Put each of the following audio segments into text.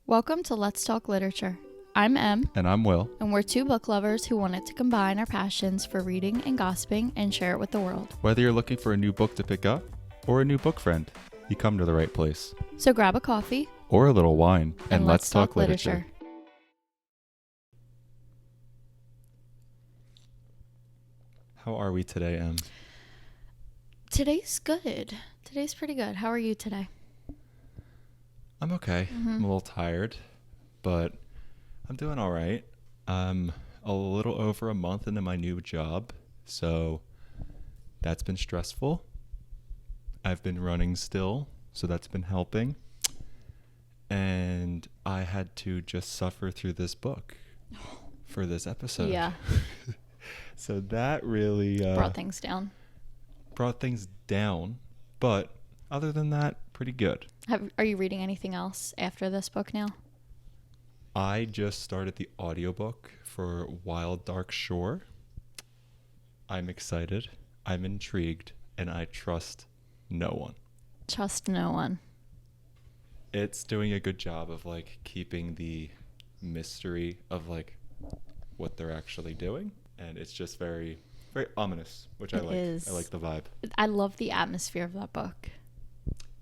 Welcome to Let's Talk Literature. I'm Em. And I'm Will. And we're two book lovers who wanted to combine our passions for reading and gossiping and share it with the world. Whether you're looking for a new book to pick up or a new book friend, you come to the right place. So grab a coffee. Or a little wine and let's talk literature. How are we today, Em? Today's good. Today's pretty good. How are you today? I'm okay. I'm a little tired, but I'm doing all right. I'm a little over a month into my new job, so that's been stressful. I've been running still, so that's been helping. And I had to just suffer through this book for this episode. Yeah. So that really Brought things down. But other than that, pretty good. Are you reading anything else after this book now? I just started the audiobook for Wild Dark Shore. I'm excited. I'm intrigued, and I trust no one. Trust no one. It's doing a good job of keeping the mystery of what they're actually doing, and it's just very, very ominous, which I like. Is. I like the vibe. I love the atmosphere of that book.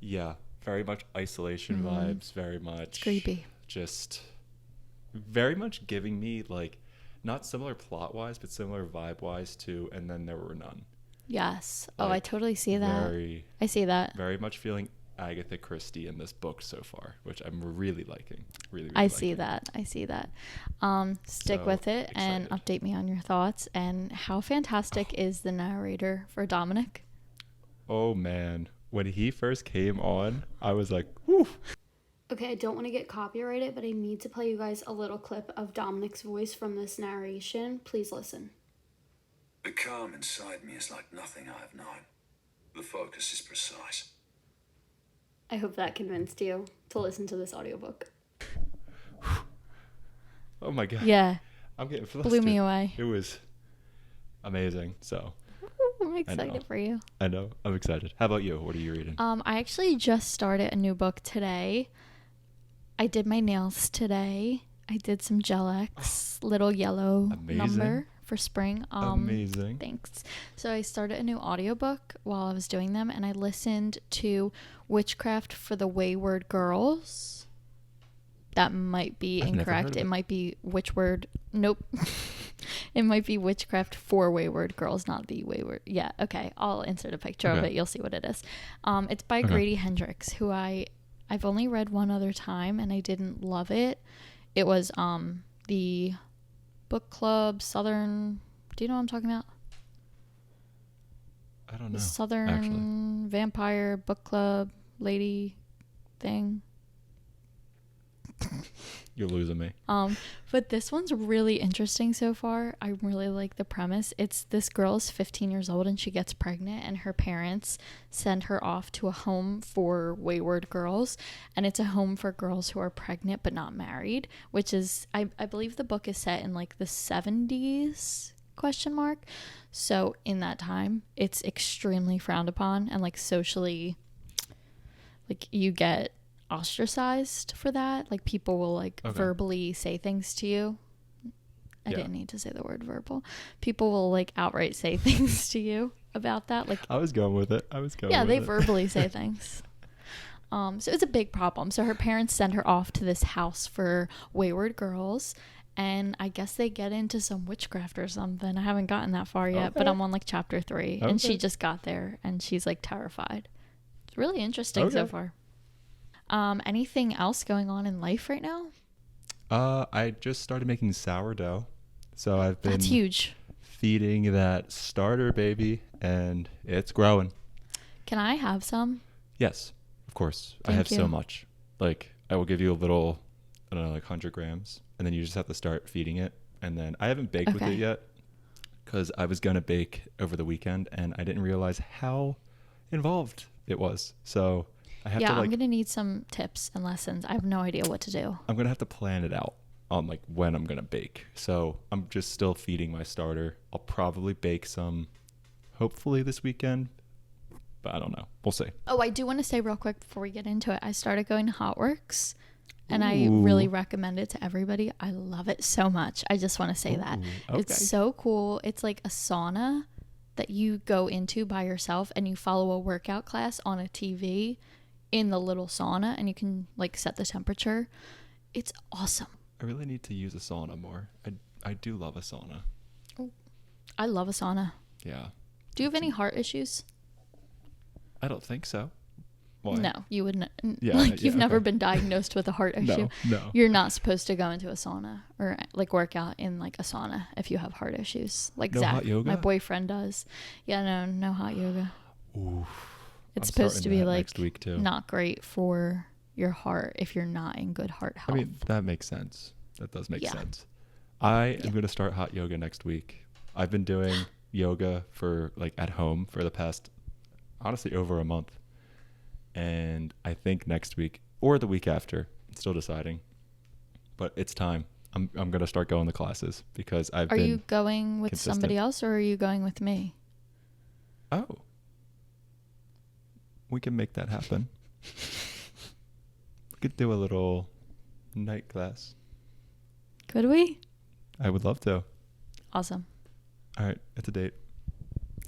Yeah, very much isolation vibes, very much creepy. Just very much giving me not similar plot wise, but similar vibe wise to And Then There Were None. Yes. I totally see that. I see that. Very much feeling Agatha Christie in this book so far, which I'm really liking. Really I liking. see that. Stick So with it excited. and update me on your thoughts. And how fantastic is the narrator for Dominic? Oh man, when he first came on, I was like, whew. Okay, I don't want to get copyrighted, but I need to play you guys a little clip of Dominic's voice from this narration. Please listen. The calm inside me is like nothing I have known. The focus is precise. I hope that convinced you to listen to this audiobook. Oh my god. Yeah. I'm getting flustered. Blew me away. It was amazing. So I'm excited for you. I know. I'm excited. How about you? What are you reading? I actually just started a new book today. I did my nails today. I did some Gel X, little yellow number for spring. Amazing. Thanks. So I started a new audiobook while I was doing them, and I listened to Witchcraft for the Wayward Girls. That might be incorrect. It might be Witchword. Nope. It might be Witchcraft for Wayward Girls, not the Wayward. Yeah, okay. I'll insert a picture of it. You'll see what it is. It's by Grady Hendrix, who I've only read one other time, and I didn't love it. It was the book club Southern. Do you know what I'm talking about? I don't know. The Southern Vampire Book Club lady thing. You're losing me. But this one's really interesting so far. I really like the premise. It's this girl is 15 years old and she gets pregnant, and her parents send her off to a home for wayward girls, and it's a home for girls who are pregnant but not married, which is I believe the book is set in the 70s ? So in that time, it's extremely frowned upon, and socially you get ostracized for that. People will verbally say things to you. I didn't need to say the word verbal. People will outright say things to you about that. I was going with it. They verbally say things. So it's a big problem. So her parents send her off to this house for wayward girls, and I guess they get into some witchcraft or something. I haven't gotten that far yet, but I'm on chapter 3, and she just got there, and she's terrified. It's really interesting so far. Anything else going on in life right now? I just started making sourdough, so I've been That's huge. feeding that starter baby, and it's growing. Can I have some? Yes, of course. I Thank have you. so much. I will give you a little, I don't know, 100 grams, and then you just have to start feeding it. And then I haven't baked with it yet because I was gonna bake over the weekend, and I didn't realize how involved it was. So I have to I'm gonna need some tips and lessons. I have no idea what to do. I'm gonna have to plan it out on when I'm gonna bake. So I'm just still feeding my starter. I'll probably bake some hopefully this weekend, but I don't know. We'll see. Oh, I do want to say real quick before we get into it, I started going to Hotworks And I really recommend it to everybody. I love it so much. I just want to say that. Okay. It's so cool. It's like a sauna that you go into by yourself, and you follow a workout class on a TV in the little sauna, and you can like set the temperature. It's awesome. I really need to use a sauna more. I do love a sauna. I love a sauna. Yeah. Do you have any heart issues? I don't think so. Why? No, you would Yeah, like you've never okay. been diagnosed with a heart issue. No. You're not supposed to go into a sauna or like work out in like a sauna if you have heart issues. Like No Zach, hot yoga? my boyfriend does. Yeah, no hot yoga. Oof. It's I'm supposed to starting be that like next week too. not great for your heart if you're not in good heart I health. mean, that makes sense. That does make Yeah. sense. I am going to start hot yoga next week. I've been doing yoga for like at home for the past, honestly, over a month. And I think next week or the week after, I'm still deciding, but it's time. I'm going to start going to classes because I've Are been you going with consistent. somebody else or are you going with me? Oh, we can make that happen. We could do a little night class. Could we? I would love to. Awesome. All right, it's a date.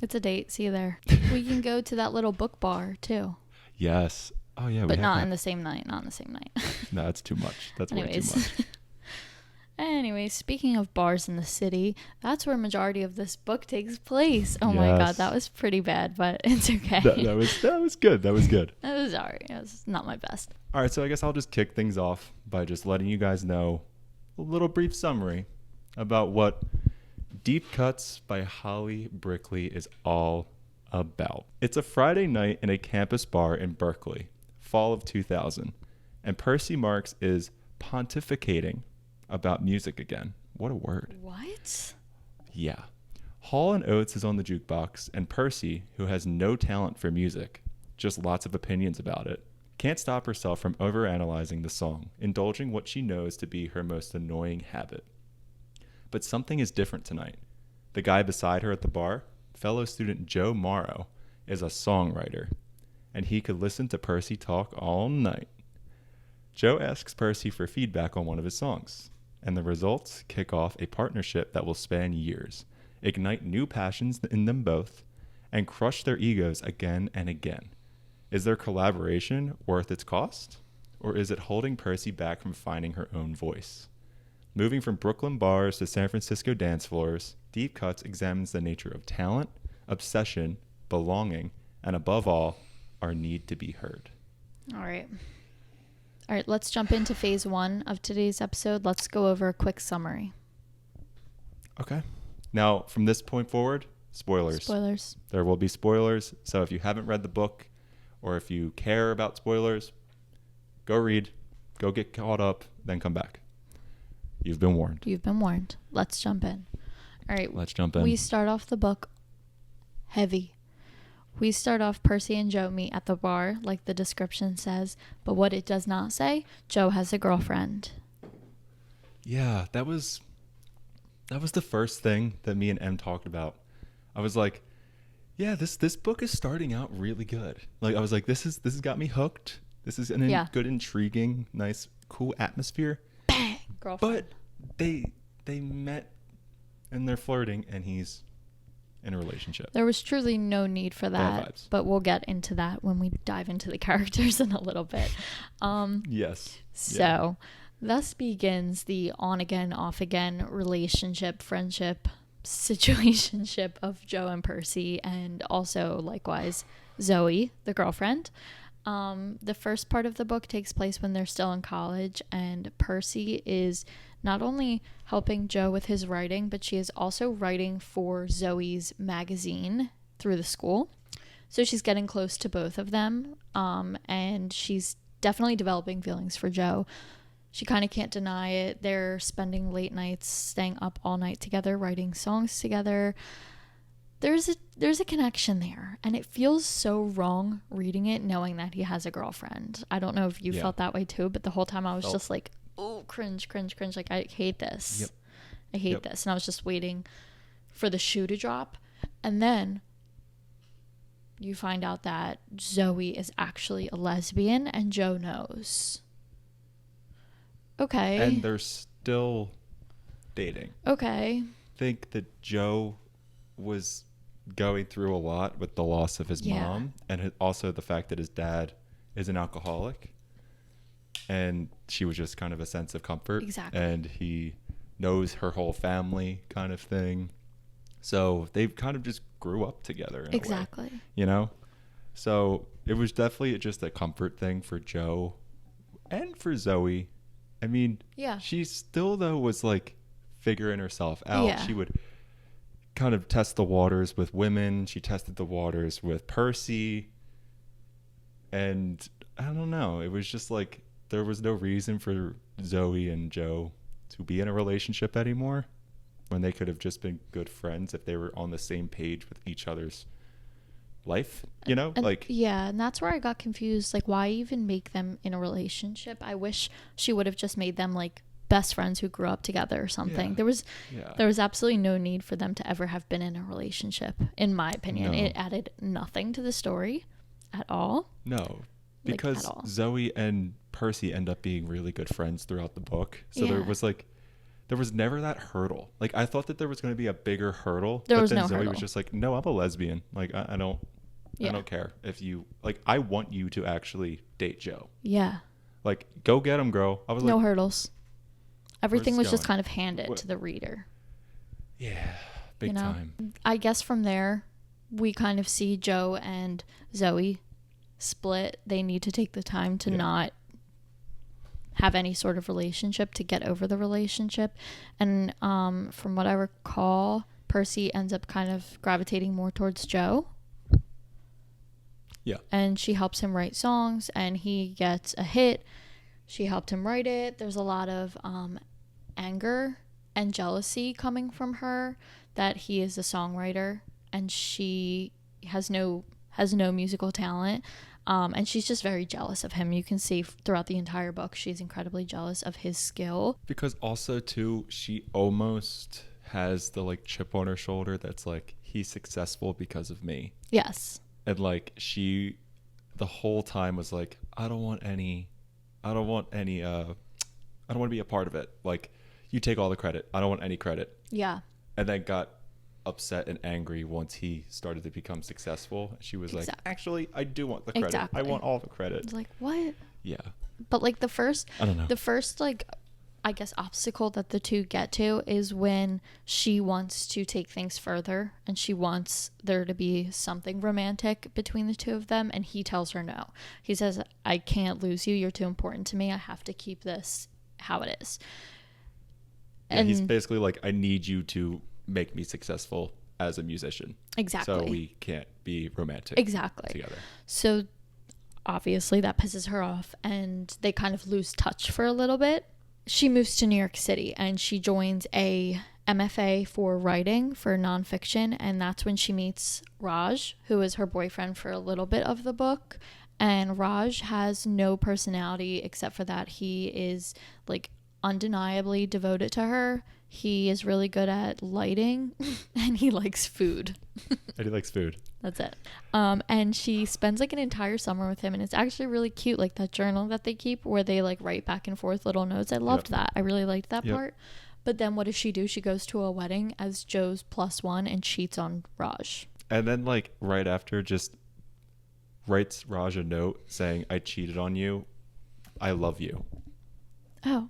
It's a date. See you there. We can go to that little book bar too. Yes. Oh yeah, But we not have in that. the same night. Not in the same night. No, that's too much. That's way too Anyways. much. Anyways, speaking of bars in the city, that's where majority of this book takes place. Oh my god, Yes. that was pretty bad, but it's okay. That was good. That was good. It was alright. It was not my best. All right, so I guess I'll just kick things off by just letting you guys know a little brief summary about what Deep Cuts by Holly Brickley is all about. It's a Friday night in a campus bar in Berkeley, fall of 2000, and Percy Marks is pontificating about music again. What a word. What? Yeah. Hall and Oates is on the jukebox, and Percy, who has no talent for music, just lots of opinions about it, can't stop herself from overanalyzing the song, indulging what she knows to be her most annoying habit. But something is different tonight. The guy beside her at the bar, fellow student Joe Morrow, is a songwriter, and he could listen to Percy talk all night. Joe asks Percy for feedback on one of his songs, and the results kick off a partnership that will span years, ignite new passions in them both, and crush their egos again and again. Is their collaboration worth its cost? Or is it holding Percy back from finding her own voice? Moving from Brooklyn bars to San Francisco dance floors, Deep Cuts examines the nature of talent, obsession, belonging, and above all, our need to be heard. All right, let's jump into phase 1 of today's episode. Let's go over a quick summary. Okay. Now, from this point forward, spoilers. Spoilers. There will be spoilers. So if you haven't read the book, or if you care about spoilers, go read, go get caught up, then come back. You've been warned. You've been warned. Let's jump in. All right. Let's jump in. We start off the book heavy. We start off Percy and Joe meet at the bar, like the description says, but what it does not say, Joe has a girlfriend. Yeah, that was the first thing that me and Em talked about. I was like, yeah, this book is starting out really good. Like I was like, this has got me hooked. This is an good, intriguing, nice, cool atmosphere. Bang! Girlfriend. But they met and they're flirting and he's in a relationship. There was truly no need for Bad that, vibes. but we'll get into that when we dive into the characters in a little bit. Yes. So, thus begins the on again, off again relationship, friendship, situationship of Joe and Percy, and also likewise Zoe, the girlfriend. The first part of the book takes place when they're still in college, and Percy is not only helping Joe with his writing, but she is also writing for Zoe's magazine through the school. So she's getting close to both of them, and she's definitely developing feelings for Joe. She kind of can't deny it. They're spending late nights, staying up all night together, writing songs together. There's a connection there, and it feels so wrong reading it knowing that he has a girlfriend. I don't know if you felt that way too, but the whole time I was just like, oh, cringe. Like, I hate this. Yep. I hate this. And I was just waiting for the shoe to drop. And then you find out that Zoe is actually a lesbian and Joe knows. Okay. And they're still dating. Okay. I think that Joe was going through a lot with the loss of his mom, and also the fact that his dad is an alcoholic, and she was just kind of a sense of comfort. Exactly. And he knows her whole family kind of thing. So they kind of just grew up together in Exactly. a way, you know? So it was definitely just a comfort thing for Joe and for Zoe. I mean, Yeah. she still, though, was like figuring herself out. Yeah. She would kind of test the waters with women. She tested the waters with Percy. And I don't know. It was just like there was no reason for Zoe and Joe to be in a relationship anymore when they could have just been good friends if they were on the same page with each other's life, you know? And like, yeah, and that's where I got confused. Like, why even make them in a relationship? I wish she would have just made them like best friends who grew up together or something. Yeah. There was absolutely no need for them to ever have been in a relationship, in my opinion. No. It added nothing to the story at all. No, Like, because at all. Zoe and Percy end up being really good friends throughout the book. So Yeah. there was never that hurdle. Like, I thought that there was going to be a bigger hurdle. There but was then no Zoe hurdle. was just like, no, I'm a lesbian. Like, I don't care if you, like, I want you to actually date Joe. Yeah. Like, go get him, girl. I was No like, hurdles. Everything Where's was this just going? kind of handed What? to the reader. yeah, big You know? time. I guess from there, we kind of see Joe and Zoe split. They need to take the time to not have any sort of relationship to get over the relationship. And from what I recall, Percy ends up kind of gravitating more towards Joe. Yeah. And she helps him write songs, and he gets a hit. She helped him write it. There's a lot of anger and jealousy coming from her that he is a songwriter and she has no musical talent. And she's just very jealous of him. You can see throughout the entire book, she's incredibly jealous of his skill. Because also, too, she almost has the, like, chip on her shoulder that's like, he's successful because of me. Yes. And, like, she the whole time was like, I don't want to be a part of it. Like, you take all the credit. I don't want any credit. Yeah. And then got upset and angry once he started to become successful. She was like, actually, I do want the credit. Exactly. I want all the credit. It's like, what? Yeah. But like the first, I don't know. The first, like, I guess obstacle that the two get to is when she wants to take things further and she wants there to be something romantic between the two of them, and he tells her no. He says, I can't lose you. You're too important to me. I have to keep this how it is. Yeah, And he's basically like, I need you to make me successful as a musician. Exactly. So we can't be romantic exactly together. So obviously that pisses her off and they kind of lose touch for a little bit. She moves to New York City and she joins a MFA for writing for nonfiction, and that's when she meets Raj, who is her boyfriend for a little bit of the book. And Raj has no personality except for that he is like undeniably devoted to her. He is really good at lighting and he likes food. And he likes food. That's it. And she spends like an entire summer with him, and it's actually really cute, like that journal that they keep where they like write back and forth little notes. I loved that. I really liked that part. But then what does she do? She goes to a wedding as Joe's +1 and cheats on Raj. And then, like, right after, just writes Raj a note saying, I cheated on you. I love you. Oh.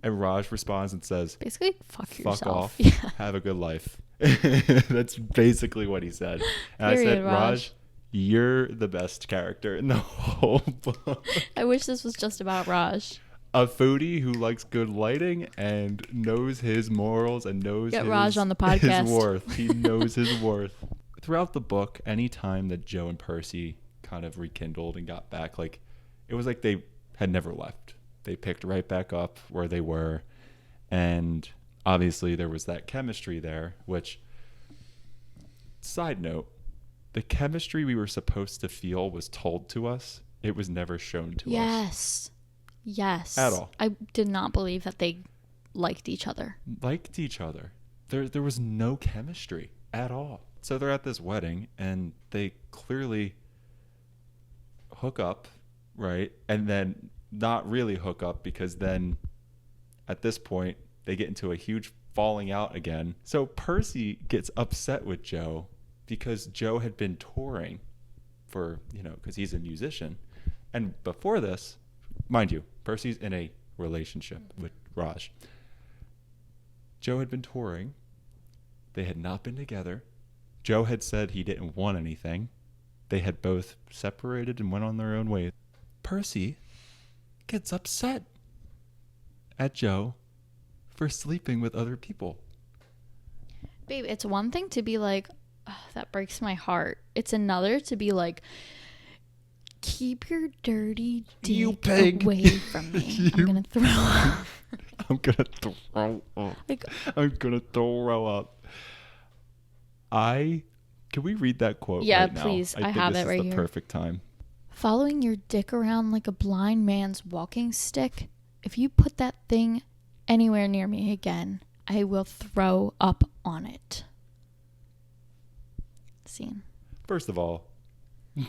And Raj responds and says, Basically, fuck yourself. off. Yeah. Have a good life. That's basically what he said. And Period, I said, Raj. Raj, you're the best character in the whole book. I wish this was just about Raj. A foodie who likes good lighting and knows his morals and knows Get Raj on the podcast. his worth. He knows his worth. Throughout the book, any time that Joe and Percy kind of rekindled and got back, like, it was like they had never left. They picked right back up where they were. And obviously there was that chemistry there, which, side note, the chemistry we were supposed to feel was told to us. It was never shown to us. Yes. At all. I did not believe that they liked each other. Liked each other. There was no chemistry at all. So they're at this wedding and they clearly hook up, right? And then not really hook up, because then at this point they get into a huge falling out again. So Percy gets upset with Joe because Joe had been touring for, because he's a musician. And before this, mind you, Percy's in a relationship with Raj. Joe had been touring. They had not been together. Joe had said he didn't want anything. They had both separated and went on their own way. Percy gets upset at Joe for sleeping with other people. Babe, it's one thing to be like, oh, that breaks my heart. It's another to be like, keep your dirty dick away from me. I'm going to throw up. I'm going to throw up. I'm going to throw up. Can we read that quote right now? Please. I have it right here. This is the perfect time. Following your dick around like a blind man's walking stick. If you put that thing anywhere near me again, I will throw up on it. Scene. First of all,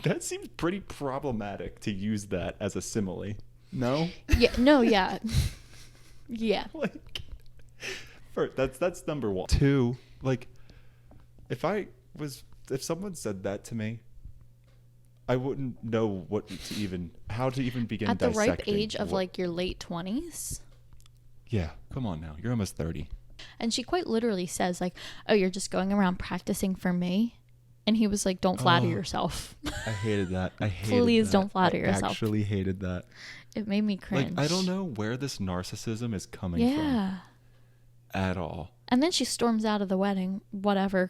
that seems pretty problematic to use that as a simile. No? Yeah. No, yeah. Yeah. Like, that's number one. Two, like, if someone said that to me, I wouldn't know how to even begin at the dissecting. ripe age of like your late 20s. Yeah, come on now. You're almost 30. And she quite literally says like, oh, you're just going around practicing for me? And he was like, don't flatter yourself. I hated that. Please don't flatter yourself. I actually hated that. It made me cringe. Like, I don't know where this narcissism is coming from. At all. And then she storms out of the wedding,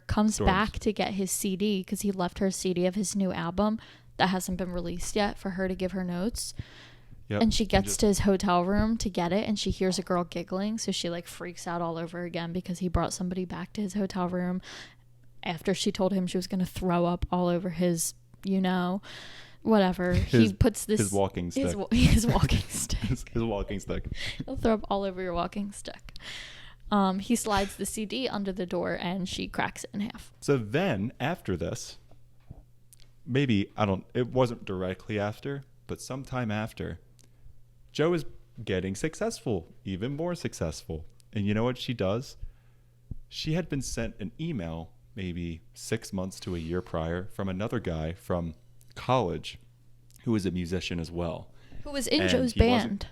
comes back to get his CD because he left her a CD of his new album that hasn't been released yet for her to give her notes. Yep. And she gets to his hotel room to get it, and she hears a girl giggling, so she like freaks out all over again because he brought somebody back to his hotel room after she told him she was going to throw up all over his, whatever. He puts this his walking stick. His walking stick. his walking stick. He'll throw up all over your walking stick. He slides the CD under the door and she cracks it in half. So then after this, it wasn't directly after, but sometime after, Joe is getting successful, even more successful. And you know what she does? She had been sent an email maybe 6 months to a year prior from another guy from college who was a musician as well. Who was in Joe's band.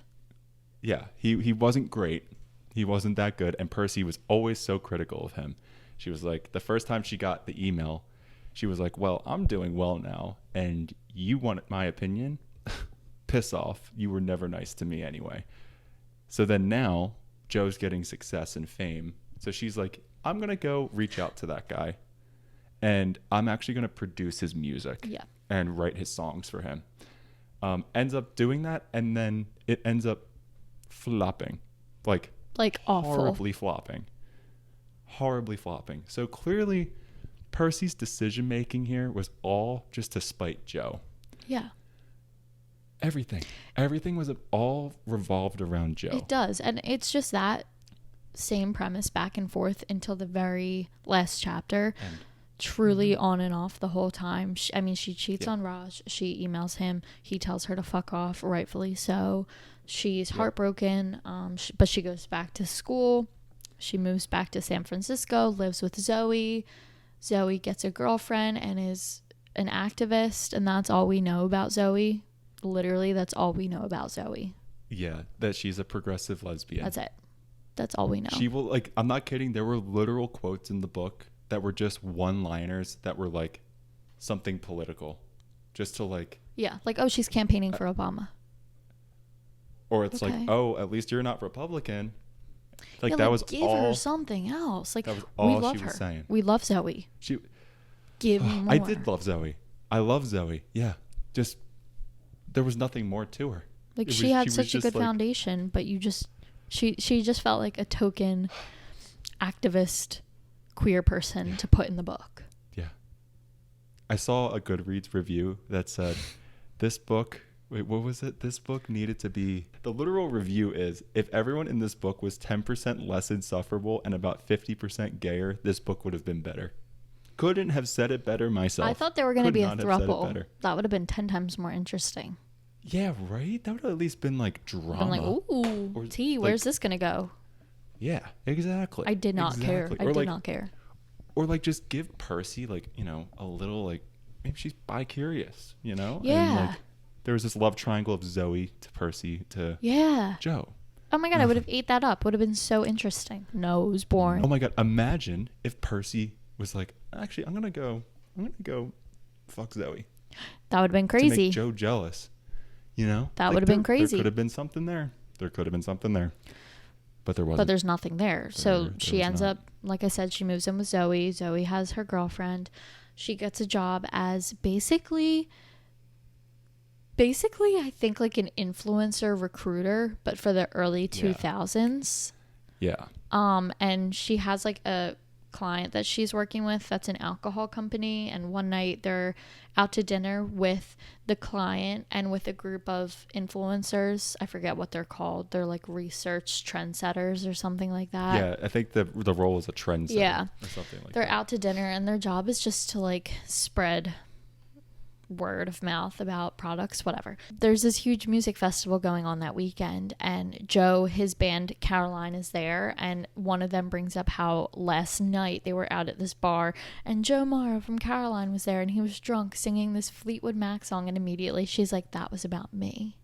Yeah, he wasn't great. He wasn't that good. And Percy was always so critical of him. She was like, the first time she got the email, she was like, well, I'm doing well now, and you want my opinion? Piss off. You were never nice to me anyway. So then now Joe's getting success and fame. So she's like, I'm going to go reach out to that guy, and I'm actually going to produce his music and write his songs for him. Ends up doing that, and then it ends up flopping. Like awful. Horribly flopping. So clearly Percy's decision making here was all just to spite Joe. Yeah. Everything was all revolved around Joe. It does. And it's just that same premise back and forth until the very last chapter. And truly on and off the whole time. She cheats on Raj. She emails him. He tells her to fuck off, rightfully so. She's heartbroken, but she goes back to school. She moves back to San Francisco, lives with Zoe. Zoe gets a girlfriend and is an activist, and that's all we know about Zoe. Literally, that's all we know about Zoe. Yeah, that she's a progressive lesbian. That's it. That's all we know. She will, like, I'm not kidding. There were literal quotes in the book that were just one-liners that were like something political, just to like. Yeah, like, oh, she's campaigning for Obama. Or it's like, oh, at least you're not Republican. Like, that was give all. Give her something else. Like, that was all we love she was her. saying. We love Zoe. Give me more. I did love Zoe. I love Zoe. Yeah. Just, there was nothing more to her. Like, she had such a good foundation, but she just felt like a token activist queer person to put in the book. Yeah. I saw a Goodreads review that said, this book... Wait, what was it? This book needed to be... The literal review is, if everyone in this book was 10% less insufferable and about 50% gayer, this book would have been better. Couldn't have said it better myself. I thought there were going to be a throuple. That would have been 10 times more interesting. Yeah, right? That would have at least been like drama. I'm like, ooh, Or, T, like- where's this going to go? Yeah, exactly. I did not care. Exactly. I Or did like, not care. Or like just give Percy like, a little like, maybe she's bi-curious, And Yeah. like there was this love triangle of Zoe to Percy to Yeah. Joe. Oh my God, I would have ate that up. Would have been so interesting. No, it was boring. Oh my God, imagine if Percy was like, actually, I'm gonna go fuck Zoe. That would have been To crazy. make Joe jealous. That Like, would have been There crazy. could have been something there. But there wasn't. But there's nothing there. So There she was ends not. up, like I said, she moves in with Zoe. Zoe has her girlfriend. She gets a job as basically I think like an influencer recruiter, but for the early 2000s. Yeah. And she has like a client that she's working with that's an alcohol company, and one night they're out to dinner with the client and with a group of influencers. I forget what they're called. They're like research trendsetters or something like that. Yeah, I think the role is a trendsetter. Yeah. Or something like They're that. out to dinner and their job is just to like spread word of mouth about products, whatever. There's this huge music festival going on that weekend, and Joe, his band Caroline, is there, and one of them brings up how last night they were out at this bar and Joe Mara from Caroline was there and he was drunk singing this Fleetwood Mac song, and immediately she's like, that was about me.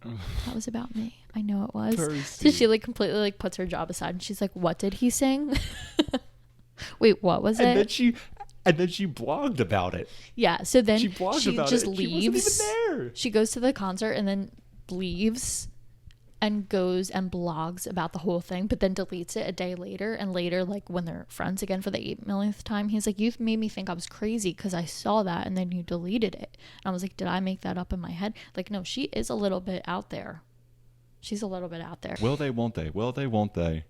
That was about me. I know it was. Percy. So she like completely like puts her job aside and she's like, what did he sing? Wait, what was And it? then she blogged about it. Yeah, so then She blogged she about just it. leaves. She wasn't even there. She goes to the concert and then leaves and goes and blogs about the whole thing, but then deletes it a day later. And later, like when they're friends again for the 8 millionth time, he's like, you've made me think I was crazy because I saw that and then you deleted it. And I was like, did I make that up in my head? Like, no, she is a little bit out there. She's a little bit out there. Will they, won't they? Will they, won't they?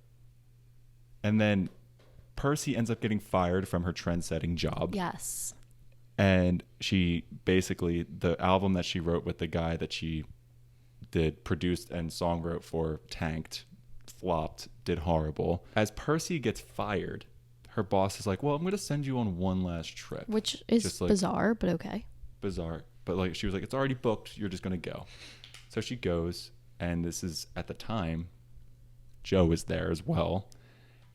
And then Percy ends up getting fired from her trend-setting job. Yes. And she basically, the album that she wrote with the guy that she produced and song wrote for tanked, flopped, did horrible. As Percy gets fired, her boss is like, well, I'm going to send you on one last trip. Which is Just like, bizarre, but okay. bizarre. But like, she was like, it's already booked. You're just going to go. So she goes, and this is at the time, Joe is there as well.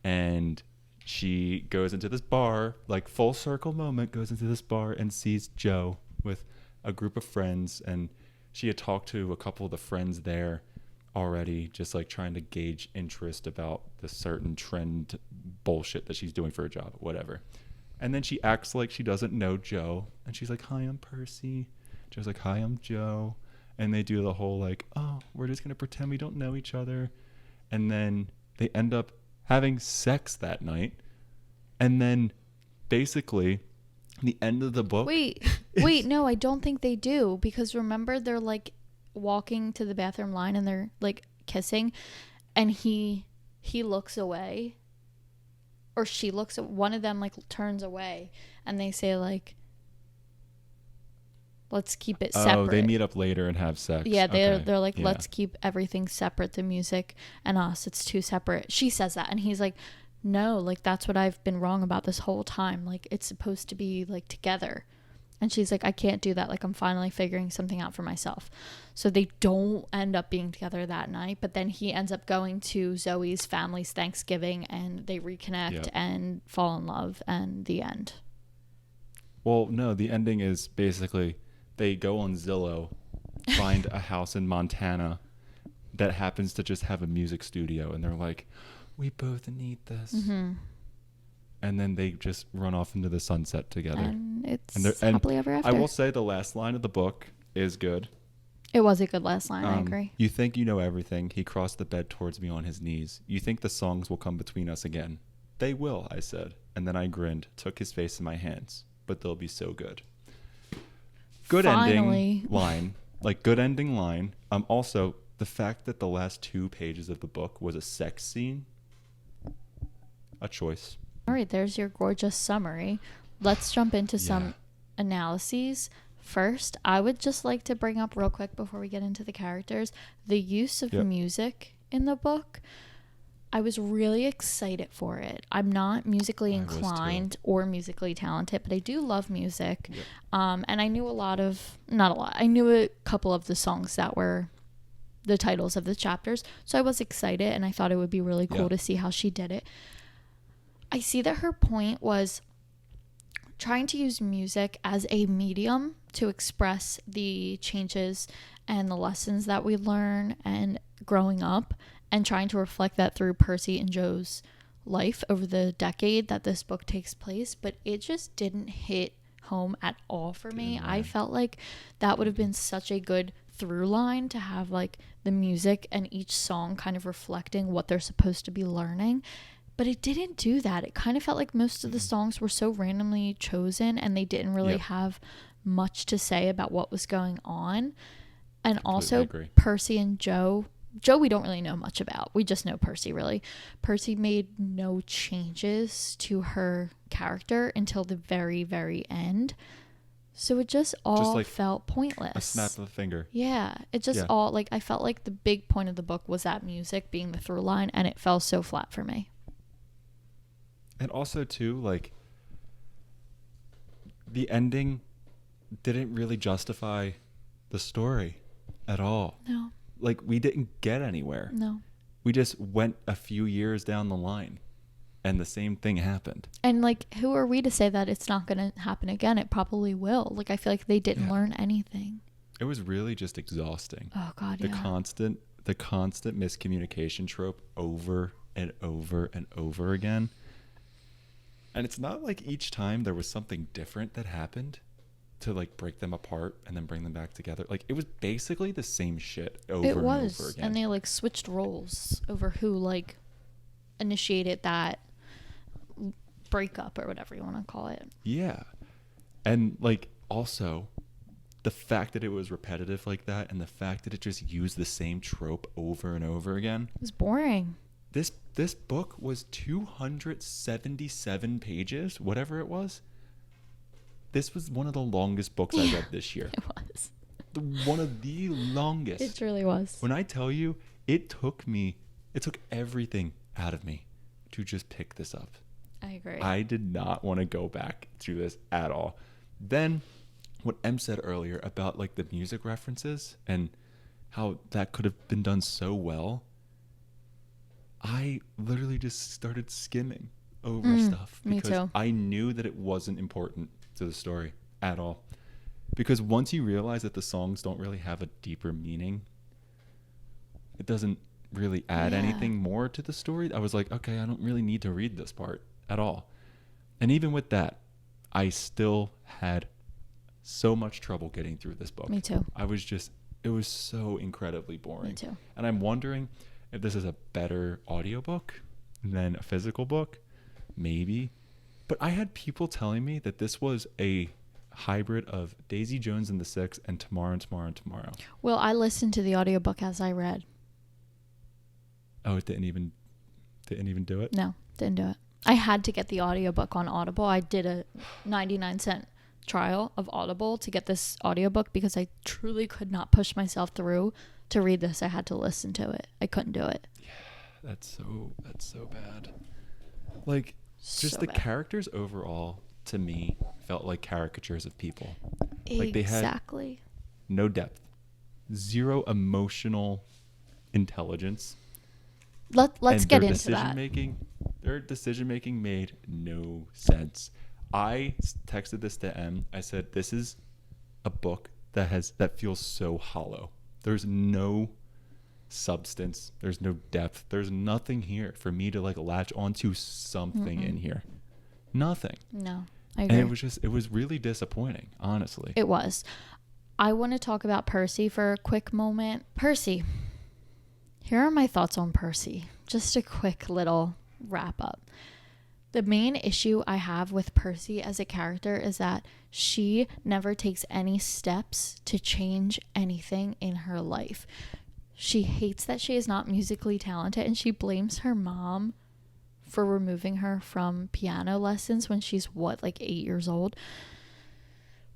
And she goes into this bar, like full circle moment, goes into this bar and sees Joe with a group of friends. And she had talked to a couple of the friends there already, just like trying to gauge interest about the certain trend bullshit that she's doing for a job, whatever. And then she acts like she doesn't know Joe. And she's like, hi, I'm Percy. Joe's like, hi, I'm Joe. And they do the whole like, oh, we're just going to pretend we don't know each other. And then they end up having sex that night. And then basically the end of the book. Wait, no, I don't think they do, because remember they're like walking to the bathroom line and they're like kissing and he looks away, or she looks at one of them, like turns away, and they say like, let's keep it separate. Oh, they meet up later and have sex. Yeah, they're Okay. like, Yeah. let's keep everything separate, the music and us, it's too separate. She says that and he's like, no, like that's what I've been wrong about this whole time, like it's supposed to be like together. And she's like, I can't do that, like I'm finally figuring something out for myself. So they don't end up being together that night, but then he ends up going to Zoe's family's Thanksgiving and they reconnect. Yep. And fall in love, and the end. Well, no, the ending is basically they go on Zillow, find a house in Montana that happens to just have a music studio, and they're like, we both need this. Mm-hmm. And then they just run off into the sunset together. And it's And happily ever after. I will say the last line of the book is good. It was a good last line, I agree. You think you know everything. He crossed the bed towards me on his knees. You think the songs will come between us again. They will, I said. And then I grinned, took his face in my hands. But they'll be so good. Good Finally. ending line. Like, good ending line. Also, the fact that the last 2 pages of the book was a sex scene. A choice. All right, there's your gorgeous summary. Let's jump into some analyses. First, I would just like to bring up real quick before we get into the characters, the use of Yep. music in the book. I was really excited for it. I'm not musically inclined or musically talented, but I do love music. Yep. And I knew I knew a couple of the songs that were the titles of the chapters. So I was excited, and I thought it would be really cool to see how she did it. I see that her point was trying to use music as a medium to express the changes and the lessons that we learn and growing up, and trying to reflect that through Percy and Joe's life over the decade that this book takes place. But it just didn't hit home at all for me. I felt like that would have been such a good through line to have, like, the music and each song kind of reflecting what they're supposed to be learning. But it didn't do that. It kind of felt like most of the songs were so randomly chosen, and they didn't really have much to say about what was going on. And also Percy and Joe we don't really know much about. We just know Percy, really. Percy made no changes to her character until the very, very end. So it just all felt pointless. A snap of the finger. Yeah. It just all, like, I felt like the big point of the book was that music being the through line, and it fell so flat for me. And also, too, like, the ending didn't really justify the story at all. No. Like, we didn't get anywhere. No. We just went a few years down the line, and the same thing happened. And, like, who are we to say that it's not going to happen again? It probably will. Like, I feel like they didn't learn anything. It was really just exhausting. Oh, God, the constant miscommunication trope over and over and over again. And it's not like each time there was something different that happened to, like, break them apart and then bring them back together. Like, it was basically the same shit over and over again. And they, like, switched roles over who, like, initiated that breakup or whatever you want to call it. Yeah. And, like, also the fact that it was repetitive like that, and the fact that it just used the same trope over and over again. It was boring. This book was 277 pages, whatever it was. This was one of the longest books I read this year. It was. One of the longest. It really was. When I tell you, it took everything out of me to just pick this up. I agree. I did not want to go back to this at all. Then what Em said earlier about, like, the music references and how that could have been done so well, I literally just started skimming over stuff because I knew that it wasn't important to the story at all. Because once you realize that the songs don't really have a deeper meaning, it doesn't really add anything more to the story. I was like, okay, I don't really need to read this part at all. And even with that, I still had so much trouble getting through this book. Me too. It was so incredibly boring. Me too. And I'm wondering if this is a better audiobook than a physical book. Maybe. But I had people telling me that this was a hybrid of Daisy Jones and the Six and Tomorrow and Tomorrow and Tomorrow. Well, I listened to the audiobook as I read. Oh, it didn't even do it? No, didn't do it. I had to get the audiobook on Audible. I did a 99-cent trial of Audible to get this audiobook because I truly could not push myself through to read this. I had to listen to it. I couldn't do it. Yeah, that's so bad. Like, just so the bad. Characters overall, to me, felt like caricatures of people. Like, they had no depth, zero emotional intelligence. Let's get into that. Their decision making made no sense. I texted this to Em. I said, this is a book that feels so hollow. There's no substance. There's no depth. There's nothing here for me to, like, latch onto something in here. Nothing. No, I agree. And it was really disappointing, honestly. It was. I want to talk about Percy for a quick moment. Percy. Here are my thoughts on Percy. Just a quick little wrap up. The main issue I have with Percy as a character is that she never takes any steps to change anything in her life. She hates that she is not musically talented, and she blames her mom for removing her from piano lessons when she's, like 8 years old.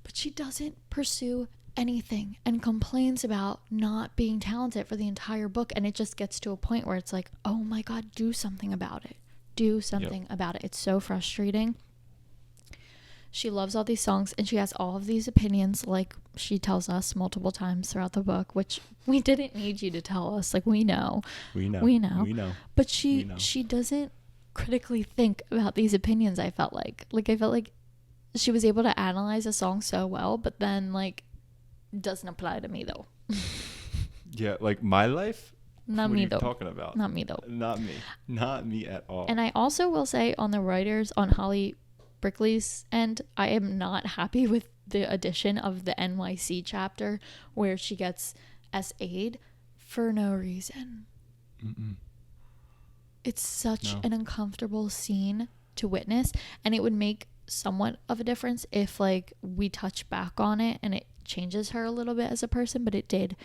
But she doesn't pursue anything and complains about not being talented for the entire book, and it just gets to a point where it's like, oh my god, do something about it. Do something about it. It's so frustrating. She loves all these songs and she has all of these opinions, like she tells us multiple times throughout the book, which we didn't need you to tell us. Like, we know. But she doesn't critically think about these opinions. I felt like she was able to analyze a song so well, but then like doesn't apply to me though. Yeah, like my life. Not what me are you though. talking about? Not me though. Not me at all. And I also will say, on the writers, on Holly Brickley's end, I am not happy with the addition of the NYC chapter where she gets SA'd for no reason. It's such an uncomfortable scene to witness, and it would make somewhat of a difference if like we touch back on it and it changes her a little bit as a person, but it did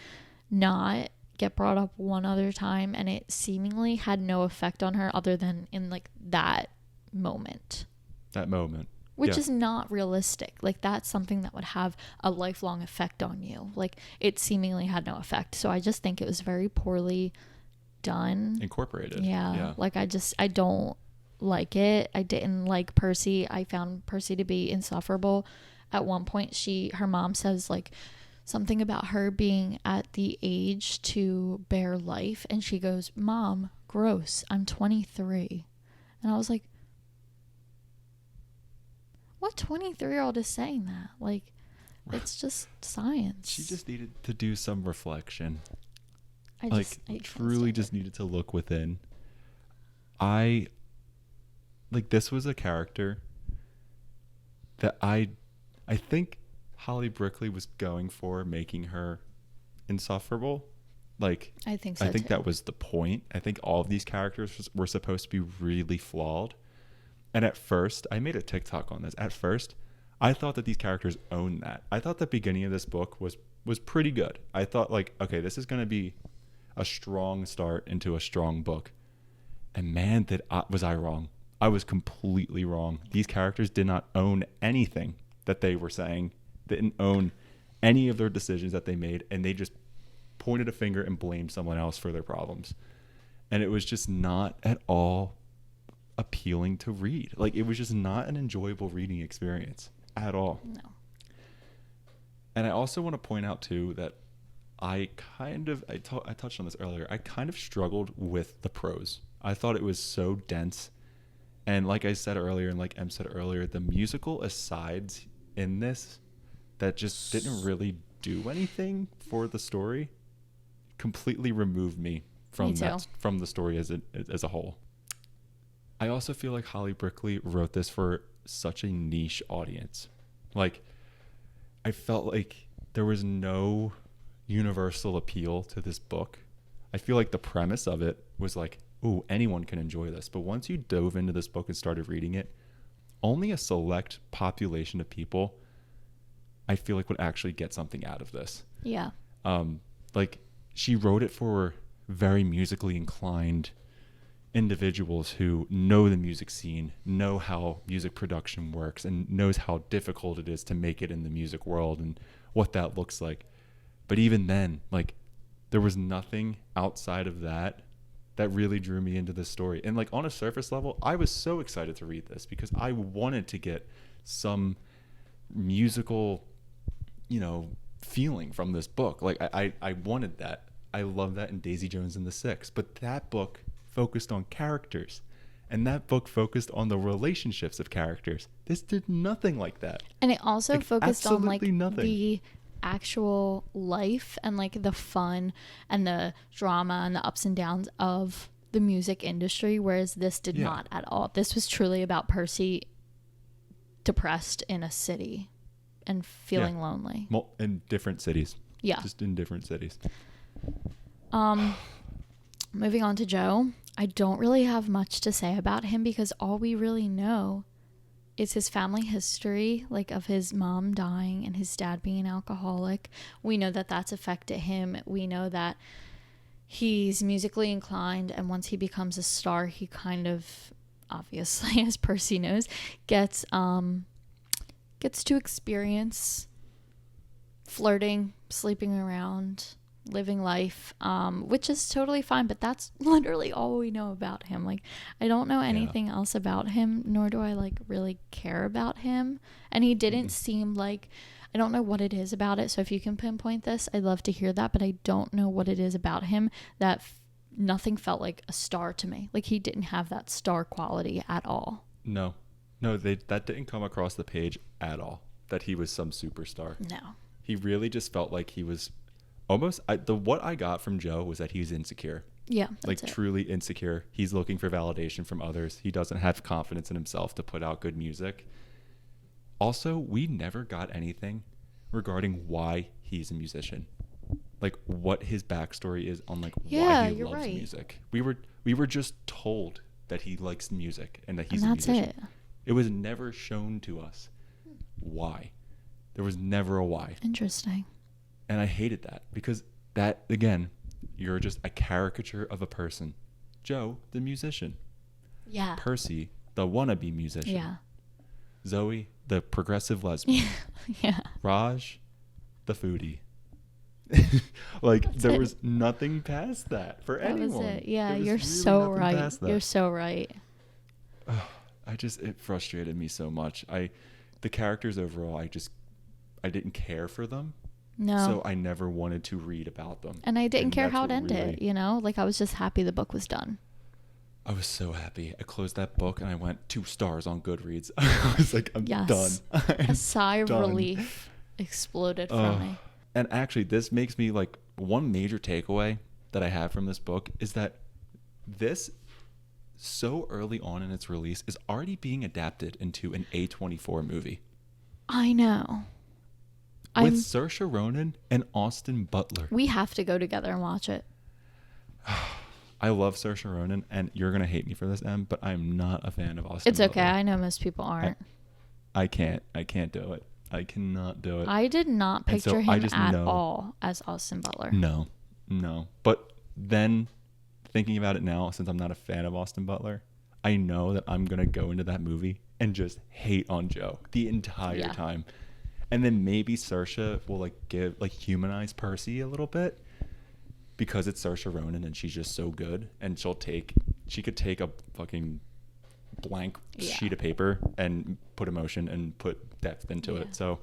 not get brought up one other time, and it seemingly had no effect on her other than in like that moment. Which is not realistic. Like, that's something that would have a lifelong effect on you. Like, it seemingly had no effect. So I just think it was very poorly done. Incorporated. Yeah. Like, I don't like it. I didn't like Percy. I found Percy to be insufferable. At one point, her mom says, like, something about her being at the age to bear life. And she goes, Mom, gross. I'm 23. And I was like, what 23-year-old is saying that? Like, it's just science. She just needed to do some reflection. I truly just needed to look within. This was a character that I think Holly Brickley was going for, making her insufferable. Like, I think so. I think too. that was the point. I think all of these characters were supposed to be really flawed. And at first, I made a TikTok on this. At first, I thought that these characters owned that. I thought the beginning of this book was pretty good. I thought, like, okay, this is going to be a strong start into a strong book. And man, was I wrong. I was completely wrong. These characters did not own anything that they were saying. They didn't own any of their decisions that they made. And they just pointed a finger and blamed someone else for their problems. And it was just not at all appealing to read. Like, it was just not an enjoyable reading experience at all. No. And I also want to point out too that I touched on this earlier. I kind of struggled with the prose. I thought it was so dense. And like I said earlier, and like Em said earlier, the musical asides in this that just didn't really do anything for the story completely removed me from the story as a whole. I also feel like Holly Brickley wrote this for such a niche audience. Like, I felt like there was no universal appeal to this book. I feel like the premise of it was like, ooh, anyone can enjoy this. But once you dove into this book and started reading it, only a select population of people, I feel like, would actually get something out of this. Yeah. Like, she wrote it for very musically inclined individuals who know the music scene, know how music production works, and knows how difficult it is to make it in the music world and what that looks like. But even then, like, there was nothing outside of that really drew me into this story. And like, on a surface level, I was so excited to read this because I wanted to get some musical, feeling from this book. Like, I wanted that. I love that in Daisy Jones and the Six. But that book focused on characters, and that book focused on the relationships of characters. This did nothing like that. And it also focused on like nothing. The actual life and like the fun and the drama and the ups and downs of the music industry, whereas this did not at all. This was truly about Percy depressed in a city and feeling lonely. In different cities. Yeah. Just in different cities. Moving on to Joe. I don't really have much to say about him because all we really know is his family history, like of his mom dying and his dad being an alcoholic. We know that that's affected him. We know that he's musically inclined, and once he becomes a star, he kind of, obviously, as Percy knows, gets to experience flirting, sleeping around, living life, which is totally fine, but that's literally all we know about him. Like, I don't know anything else about him, nor do I like really care about him. And he didn't seem like, I don't know what it is about it, so if you can pinpoint this, I'd love to hear that, but I don't know what it is about him that nothing felt like a star to me. Like, he didn't have that star quality at all. No, that didn't come across the page at all, that he was some superstar. No. He really just felt like he was almost, what I got from Joe was that he's insecure. Yeah, like truly insecure. He's looking for validation from others. He doesn't have confidence in himself to put out good music. Also, we never got anything regarding why he's a musician, like what his backstory is on like why he loves music. We were just told that he likes music and that he's a musician. It was never shown to us why. There was never a why. Interesting. And I hated that, because that, again, you're just a caricature of a person. Joe, the musician. Yeah. Percy, the wannabe musician. Yeah. Zoe, the progressive lesbian. Yeah. Raj, the foodie. Like, there was nothing past that for anyone. That was it. Yeah, you're really so right. You're so right. It frustrated me so much. The characters overall, I didn't care for them. No. So I never wanted to read about them. And I didn't care how it ended, you know? Like, I was just happy the book was done. I was so happy. I closed that book and I went 2 stars on Goodreads. I was like, I'm done. A sigh of relief exploded from me. And actually, this makes me like, one major takeaway that I have from this book is that this, so early on in its release, is already being adapted into an A24 movie. I know. With Saoirse Ronan and Austin Butler. We have to go together and watch it. I love Saoirse Ronan, and you're going to hate me for this, Em, but I'm not a fan of Austin It's okay. Butler. I know most people aren't. I can't do it. I cannot do it. I did not picture him at all as Austin Butler. No. But then, thinking about it now, since I'm not a fan of Austin Butler, I know that I'm going to go into that movie and just hate on Joe the entire time. And then maybe Saoirse will humanize Percy a little bit, because it's Saoirse Ronan and she's just so good, and she could take a fucking blank sheet of paper and put emotion and put depth into it. So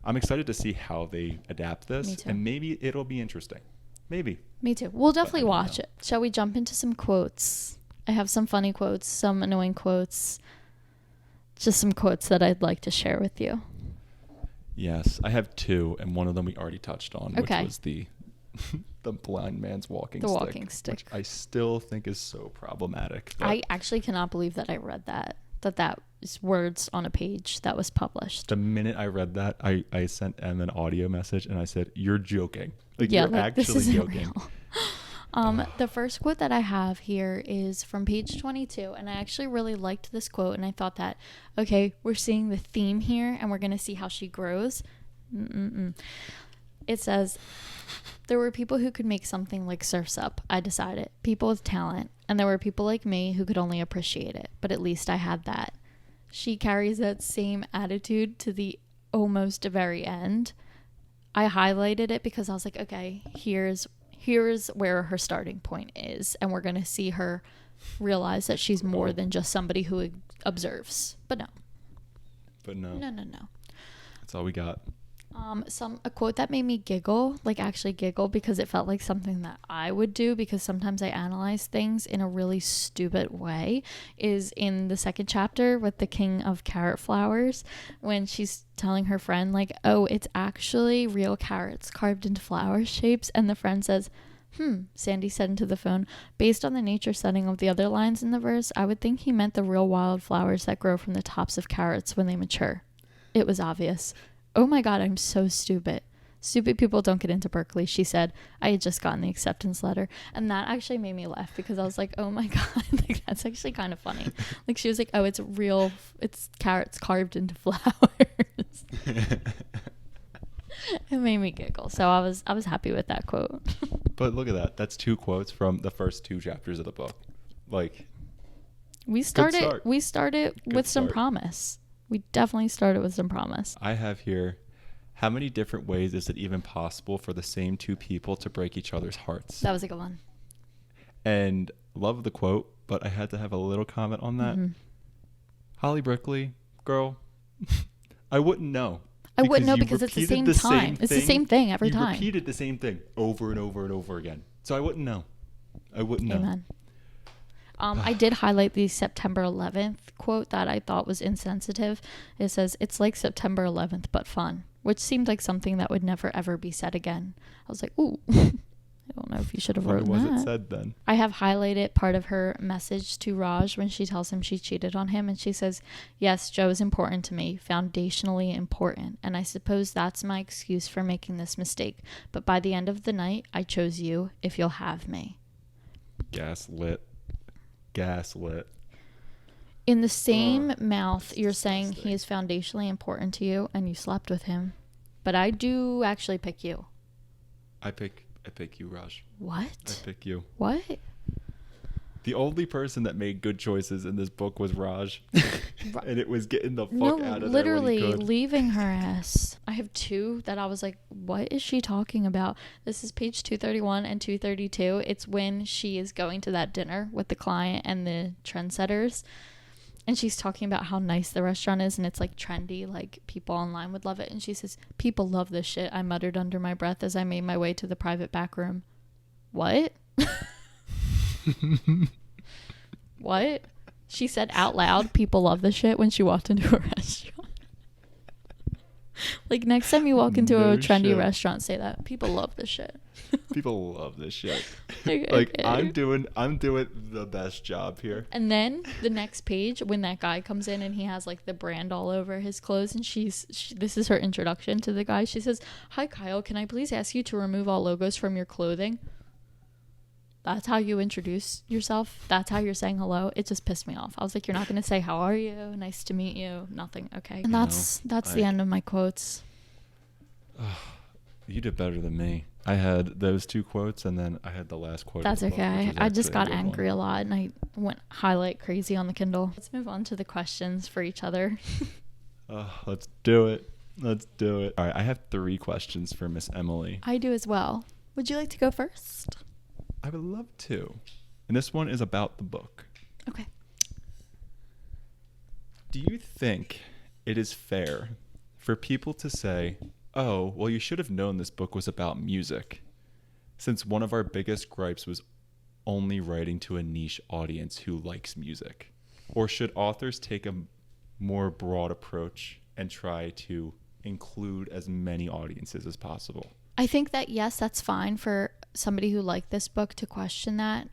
I'm excited to see how they adapt this, and maybe it'll be interesting. Maybe. Me too. We'll definitely watch it. Shall we jump into some quotes? I have some funny quotes, some annoying quotes, just some quotes that I'd like to share with you. Yes, I have 2, and one of them we already touched on, which was the blind man's walking stick. Which I still think is so problematic. I actually cannot believe that I read that is words on a page that was published. The minute I read that, I sent Em an audio message and I said, "You're joking. You're actually joking." The first quote that I have here is from page 22, and I actually really liked this quote, and I thought that, okay, we're seeing the theme here, and we're going to see how she grows. It says, "There were people who could make something like Surf's Up, I decided. People with talent. And there were people like me who could only appreciate it. But at least I had that." She carries that same attitude to the almost very end. I highlighted it because I was like, okay, here's where her starting point is, and we're going to see her realize that she's more than just somebody who observes. But no. No. That's all we got. A quote that made me giggle, like actually giggle, because it felt like something that I would do, because sometimes I analyze things in a really stupid way, is in the second chapter with the king of carrot flowers, when she's telling her friend, like, oh, it's actually real carrots carved into flower shapes, and the friend says, Sandy said into the phone, based on the nature setting of the other lines in the verse, I would think he meant the real wild flowers that grow from the tops of carrots when they mature. It was obvious. Oh my God, I'm so stupid. Stupid people don't get into Berkeley, she said. I had just gotten the acceptance letter. And that actually made me laugh, because I was like, oh my God, like, that's actually kind of funny. Like, she was like, oh, it's carrots carved into flowers. It made me giggle. So I was happy with that quote. But look at that. That's 2 quotes from the first 2 chapters of the book. Like, we started with some promise. We definitely started with some promise. I have here, how many different ways is it even possible for the same two people to break each other's hearts? That was a good one. And love the quote, but I had to have a little comment on that. Holly Brickley, girl, I wouldn't know. I wouldn't know because it's the same time. It's the same thing every time. You repeated the same thing over and over and over again. So I wouldn't know. I wouldn't know. Amen. I did highlight the September 11th quote that I thought was insensitive. It says, "It's like September 11th, but fun," which seemed like something that would never, ever be said again. I was like, ooh, I don't know if you should have wrote that. Why was it said then? I have highlighted part of her message to Raj when she tells him she cheated on him. And she says, "Yes, Joe is important to me, foundationally important. And I suppose that's my excuse for making this mistake. But by the end of the night, I chose you if you'll have me." Gaslit. In the same mouth, you're saying he is foundationally important to you and you slept with him. But I do actually pick you. I pick you, Raj. What? I pick you. What? The only person that made good choices in this book was Raj. And it was getting the fuck out of literally there when he could. Leaving her ass. I have two that I was like, what is she talking about? This is page 231 and 232. It's when she is going to that dinner with the client and the trendsetters. And she's talking about how nice the restaurant is and it's like trendy, like people online would love it. And she says, "People love this shit," I muttered under my breath as I made my way to the private back room. What? What? She said out loud, "People love this shit," when she walked into a restaurant. Like, next time you walk into a trendy restaurant, say that. "People love this shit." People love this shit. Okay, like, okay. I'm doing the best job here. And then the next page, when that guy comes in and he has like the brand all over his clothes, and this is her introduction to the guy. She says, "Hi Kyle, can I please ask you to remove all logos from your clothing?" That's how you introduce yourself? That's how you're saying hello? It just pissed me off. I was like, you're not going to say, "How are you? Nice to meet you." Nothing. Okay. And that's the end of my quotes. You did better than me. I had those two quotes, and then I had the last quote. That's okay. I just got angry a lot, and I went highlight crazy on the Kindle. Let's move on to the questions for each other. Let's do it. All right, I have 3 questions for Miss Emily. I do as well. Would you like to go first? I would love to. And this one is about the book. Okay. Do you think it is fair for people to say, "Oh, well, you should have known this book was about music," since one of our biggest gripes was only writing to a niche audience who likes music? Or should authors take a more broad approach and try to include as many audiences as possible? I think that, yes, that's fine for somebody who liked this book to question that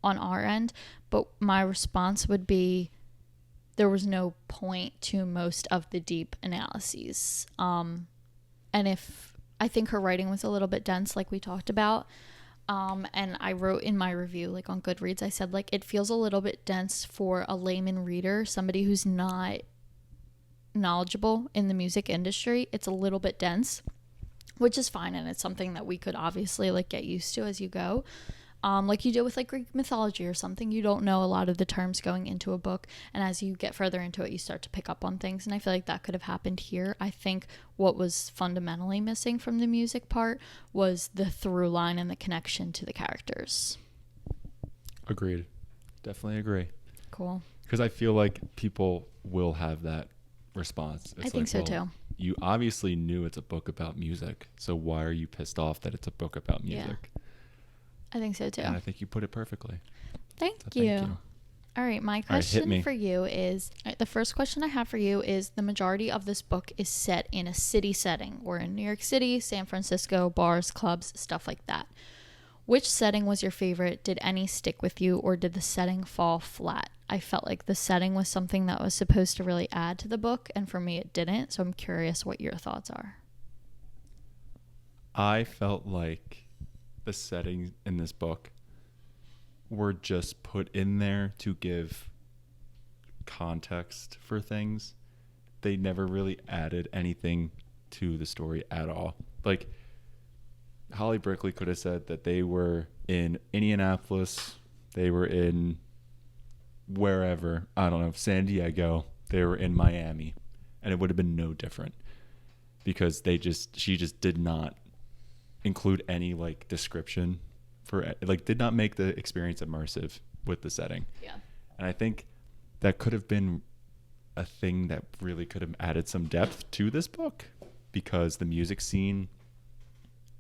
on our end. But my response would be, there was no point to most of the deep analyses. And if I think her writing was a little bit dense, like we talked about. And I wrote in my review, like on Goodreads, I said, like, it feels a little bit dense for a layman reader, somebody who's not knowledgeable in the music industry. It's a little bit dense, which is fine, and it's something that we could obviously like get used to as you go. Like you do with like Greek mythology or something. You don't know a lot of the terms going into a book, and as you get further into it, you start to pick up on things, and I feel like that could have happened here. I think what was fundamentally missing from the music part was the through line and the connection to the characters. Agreed. Definitely agree. Cool. Because I feel like people will have that response. I think so too. You obviously knew it's a book about music, so why are you pissed off that it's a book about music? Yeah. I think so too. And I think you put it perfectly. Thank you. All right, my question for you is, the first question I have for you is, the majority of this book is set in a city setting. We're in New York City, San Francisco, bars, clubs, stuff like that. Which setting was your favorite? Did any stick with you, or did the setting fall flat? I felt like the setting was something that was supposed to really add to the book, and for me it didn't, so I'm curious what your thoughts are. I felt like the settings in this book were just put in there to give context for things. They never really added anything to the story at all. Like, Holly Brickley could have said that they were in Indianapolis, they were in wherever, I don't know, San Diego, they were in Miami, and it would have been no different. because she just did not include any like description for like did not make the experience immersive with the setting. Yeah. And I think that could have been a thing that really could have added some depth to this book, because the music scene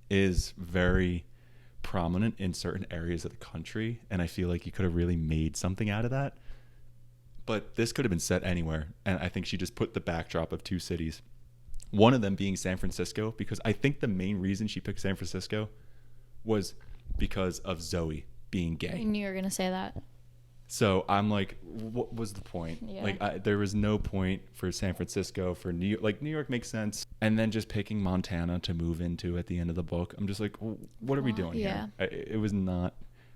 is very prominent in certain areas of the country, and I feel like you could have really made something out of that. But this could have been set anywhere, and I think she just put the backdrop of two cities, one of them being San Francisco, because I think the main reason she picked San Francisco was because of Zoe being gay. I knew you were gonna say that. So I'm like, what was the point? Yeah. Like, there was no point for San Francisco, for New York. Like, New York makes sense. And then just picking Montana to move into at the end of the book, I'm just like, what are we doing here? It was not,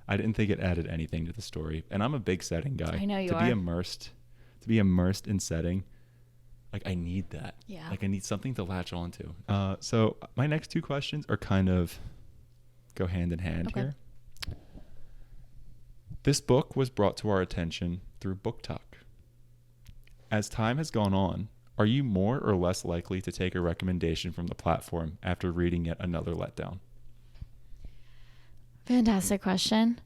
I didn't think it added anything to the story. And I'm a big setting guy. I know you to are. To be immersed in setting, like, I need that. Yeah. Like, I need something to latch onto. So my next two questions are kind of go hand in hand here. This book was brought to our attention through booktok. As time has gone on, are you more or less likely to take a recommendation from the platform after reading yet another letdown? Fantastic question.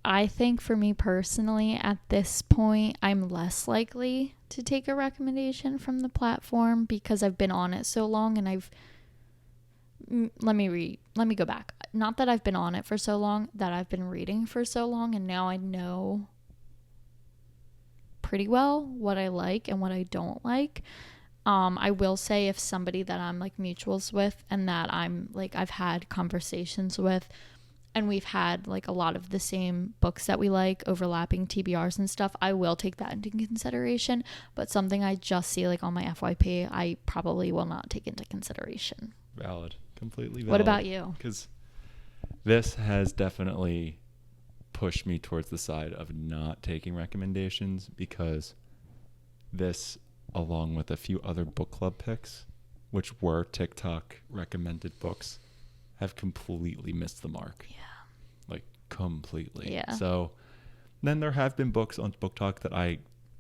I think for me personally, at this point, I'm less likely to take a recommendation from the platform because I've been on it so long, and let me go back. Not that I've been on it for so long, that I've been reading for so long, and now I know pretty well what I like and what I don't like. I will say, if somebody that I'm like mutuals with and that I'm like I've had conversations with, and we've had like a lot of the same books that we like, overlapping TBRs and stuff, I will take that into consideration. But something I just see like on my FYP, I probably will not take into consideration. Valid. Completely valid. What about you? Because this has definitely pushed me towards the side of not taking recommendations, because this, along with a few other book club picks, which were TikTok recommended books, have completely missed the mark. Yeah. Like, completely. Yeah. So then there have been books on booktok that I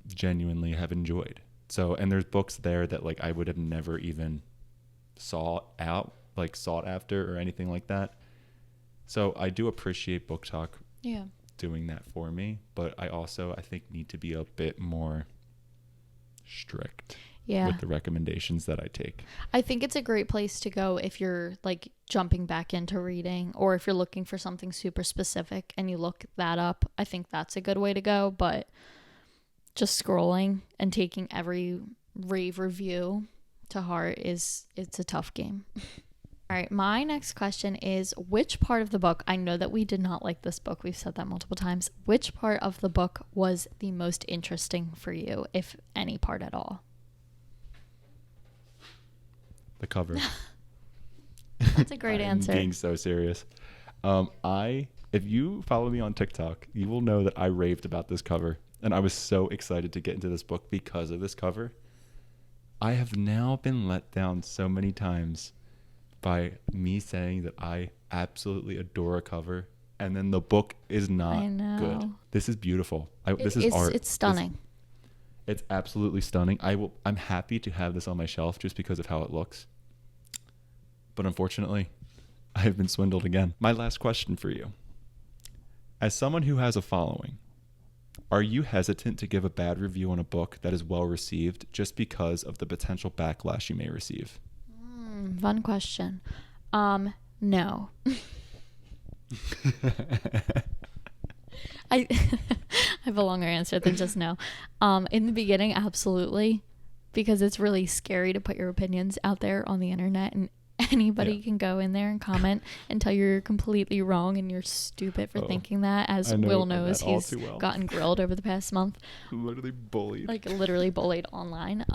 genuinely have enjoyed. So, and there's books there that like I would have never even sought after or anything like that. So I do appreciate booktok doing that for me, but I think need to be a bit more strict with the recommendations that I take. I think it's a great place to go if you're like jumping back into reading, or if you're looking for something super specific and you look that up. I think that's a good way to go, but just scrolling and taking every rave review to heart it's a tough game. All right, my next question is, which part of the book, I know that we did not like this book, we've said that multiple times, which part of the book was the most interesting for you, if any part at all? The cover. That's a great answer. Being so serious. If you follow me on TikTok, you will know that I raved about this cover, and I was so excited to get into this book because of this cover. I have now been let down so many times by me saying that I absolutely adore a cover, and then the book is not good. This is beautiful. This is art. It's stunning. It's absolutely stunning. I'm happy to have this on my shelf just because of how it looks. But unfortunately, I have been swindled again. My last question for you. As someone who has a following, are you hesitant to give a bad review on a book that is well received just because of the potential backlash you may receive? Fun question. No. I have a longer answer than just no. In the beginning, absolutely, because it's really scary to put your opinions out there on the internet, and anybody can go in there and comment and tell you're completely wrong and you're stupid for thinking that. As Will knows, he's gotten grilled over the past month. Literally bullied. Like literally bullied online.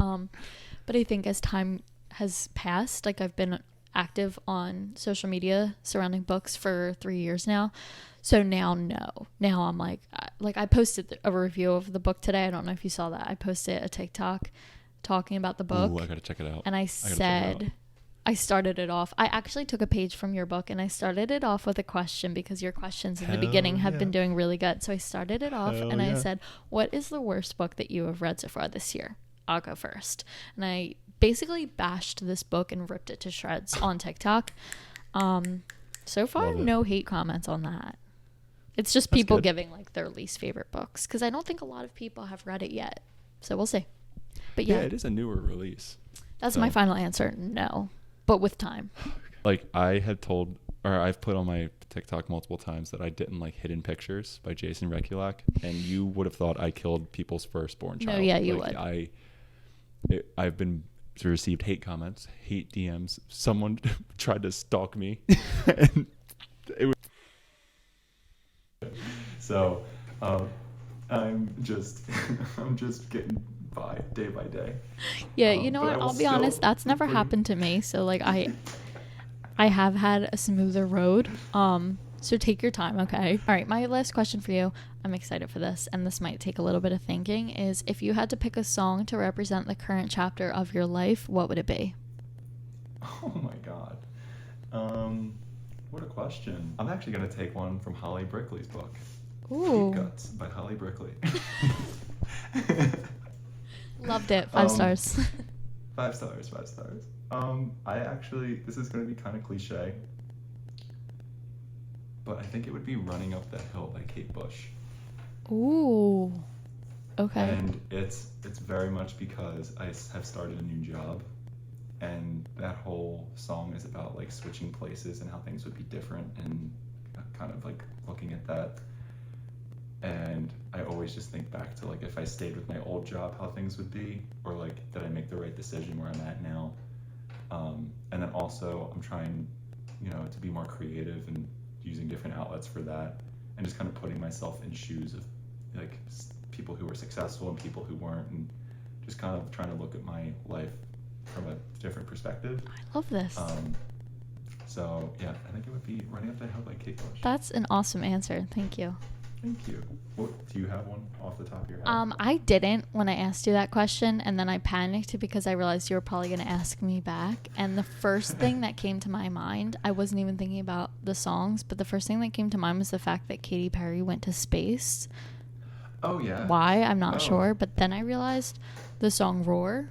But I think as time has passed, like I've been active on social media surrounding books for 3 years now. So now I'm like I posted a review of the book today. I don't know if you saw that. I posted a TikTok talking about the book. Ooh, I gotta check it out. And I said, I started it off. I actually took a page from your book and I started it off with a question, because your questions in the beginning have been doing really good. So I started it off I said, what is the worst book that you have read so far this year? I'll go first. And I basically bashed this book and ripped it to shreds on TikTok. So far, no hate comments on that. It's just people giving like their least favorite books, because I don't think a lot of people have read it yet. So we'll see. But yeah, it is a newer release. That's my final answer. No, but with time. Like I've put on my TikTok multiple times that I didn't like Hidden Pictures by Jason Rekulak, and you would have thought I killed people's firstborn child. No, yeah, you would. I've been received hate comments, hate DMs. Someone tried to stalk me, and it was so. I'm just getting by day by day. Yeah, you know what? I'll be honest. That's never happened to me. So like I have had a smoother road. So take your time, okay? All right, my last question for you. I'm excited for this, and this might take a little bit of thinking. Is if you had to pick a song to represent the current chapter of your life, what would it be? Oh my God. What a question. I'm actually gonna take one from Holly Brickley's book. Ooh. Deep Cuts by Holly Brickley. Loved it. 5 stars. 5 stars. This is going to be kind of cliche, but I think it would be Running Up That Hill by Kate Bush. Ooh. Okay. And it's very much because I have started a new job, and that whole song is about like switching places and how things would be different, and kind of like looking at that. And I always just think back to like if I stayed with my old job, how things would be, or like did I make the right decision where I'm at now? And then also I'm trying, to be more creative and using different outlets for that, and just kind of putting myself in shoes of like people who were successful and people who weren't, and just kind of trying to look at my life from a different perspective. I love this. So yeah, I think it would be Running Up That Hill by Kate Bush. That's an awesome answer. Thank you. Thank you. Do you have one off the top of your head? I didn't when I asked you that question, and then I panicked because I realized you were probably going to ask me back. And the first thing that came to my mind, I wasn't even thinking about the songs, but the first thing that came to mind was the fact that Katy Perry went to space. Oh, yeah. Why? I'm not sure. But then I realized the song Roar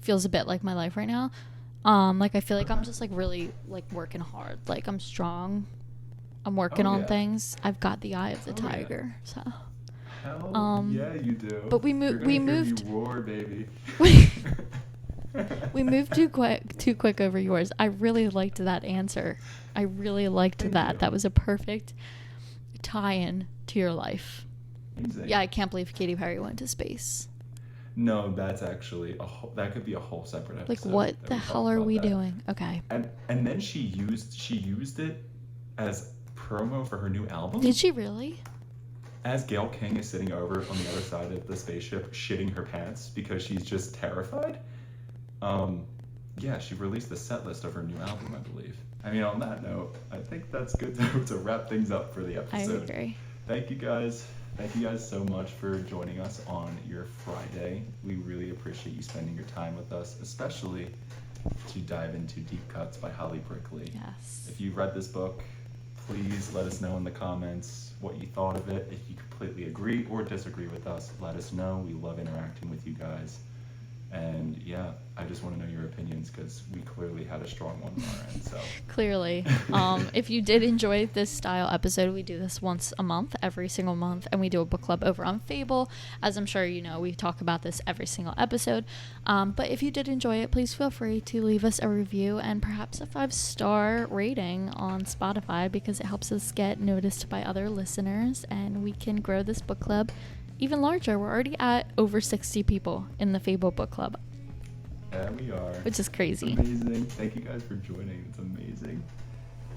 feels a bit like my life right now. Like I feel like I'm just like really like working hard. Like I'm strong. I'm working on things. I've got the eye of the tiger. So. Hell yeah, you do. But we moved. You roar, baby. We moved too quick over yours. I really liked that answer. I really liked that. You. That was a perfect tie-in to your life. Amazing. Yeah, I can't believe Katy Perry went to space. No, that's actually that could be a whole separate episode. Like, what the hell are we doing? Okay. And then she used it as promo for her new album. Did she really? As Gayle King is sitting over on the other side of the spaceship shitting her pants because she's just terrified. Yeah, she released the set list of her new album, I believe. I mean, on that note, I think that's good to wrap things up for the episode. I agree. Thank you guys so much for joining us on your Friday. We really appreciate you spending your time with us, especially to dive into Deep Cuts by Holly Brickley. Yes. If you read this book, please let us know in the comments what you thought of it. If you completely agree or disagree with us, let us know. We love interacting with you guys. And yeah, I just want to know your opinions because we clearly had a strong one on our end. So clearly, if you did enjoy this style episode, we do this once a month, every single month, and we do a book club over on Fable. As I'm sure you know, we talk about this every single episode. But if you did enjoy it, please feel free to leave us a review and perhaps a 5-star rating on Spotify because it helps us get noticed by other listeners and we can grow this book club even larger. We're already at over 60 people in the Fable book club. Yeah, we are. Which is crazy. It's amazing. Thank you guys for joining. It's amazing.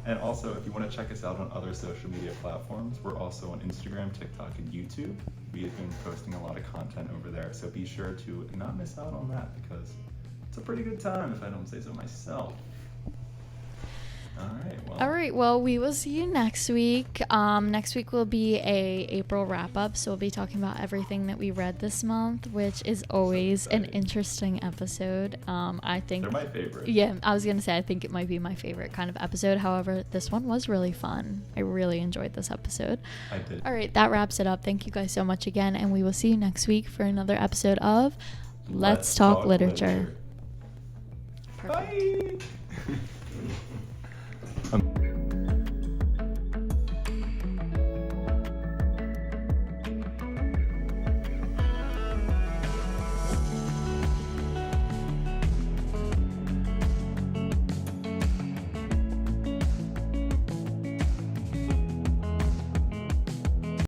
And also, if you want to check us out on other social media platforms, we're also on Instagram, TikTok, and YouTube. We have been posting a lot of content over there, so be sure to not miss out on that because it's a pretty good time if I don't say so myself. All right, well, we will see you next week. Next week will be a April wrap-up, so we'll be talking about everything that we read this month, which is always an interesting episode. I think they're my favorite. Yeah, I was gonna say I think it might be my favorite kind of episode. However, this one was really fun. I really enjoyed this episode. I did. All right, that wraps it up. Thank you guys so much again, and we will see you next week for another episode of Let's Talk Literature. Perfect. Bye.